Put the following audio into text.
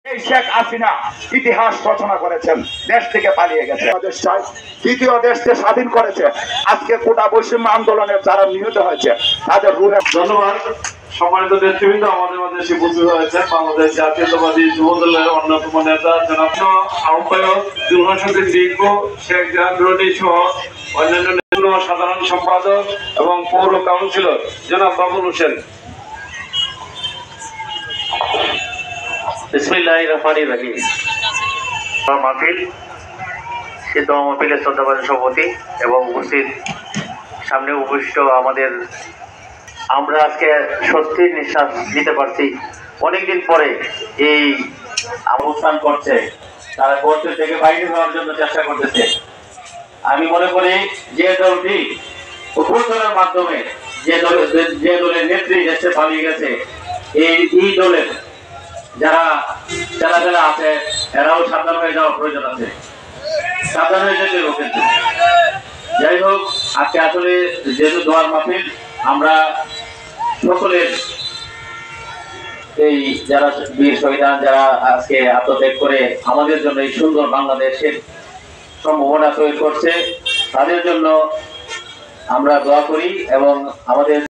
এই শেখ হাসিনা ইতিহাস রচনা করেছেন, দেশ থেকে পালিয়ে গেছে, দ্বিতীয় দেশকে স্বাধীন করেছে। আজকে কোটা বৈষম্য আন্দোলনের যারা নিহত হয়েছে তাদের রুহে ধন্যবাদ। সম্মানিত নেতৃবৃন্দ, আমাদের মাঝে এসে উপস্থিত হয়েছেন বাংলাদেশ জাতীয়তাবাদী যুবদলের অন্যতম নেতা জনাব আহ্বায়ক যুবশক্তি দীর্ঘ শেখ জাহাঙ্গীর সহ অন্যান্য সাধারণ সম্পাদক এবং পৌর কাউন্সিলর জনাব বাবুল হোসেন। বিসমিল্লাহির রহমানির রহিম। মাহফিল সিদ্ধ মাহফিলের শ্রদ্ধাভাজন সভাপতি এবং উপস্থিত সামনে উপস্থিত আমরা আজকে স্বস্তির নিঃশ্বাস নিতে পারছি। অনেকদিন পরে এই অবস্থান করছে, তারা কোর্ট থেকে বাইরে হওয়ার জন্য চেষ্টা করতেছে। আমি মনে করি যে দলটি অভ্যুত্থানের মাধ্যমে যে দলের নেত্রী দেশে পালিয়ে গেছে, এই দলের যারা চেলাফেলা আছে এরাও সাবধান হয়ে যাওয়ার প্রয়োজন আছে, সাবধান হয়ে যেতে হবে। কিন্তু যাই হোক, আজকে আসলে যেহেতু দোয়ার মাহফিল, আমরা সকলের এই যারা বীর শহীদান যারা আজকে আত্মত্যাগ করে আমাদের জন্য এই সুন্দর বাংলাদেশের সম্ভাবনা তৈরি করছে, তাদের জন্য আমরা দোয়া করি এবং আমাদের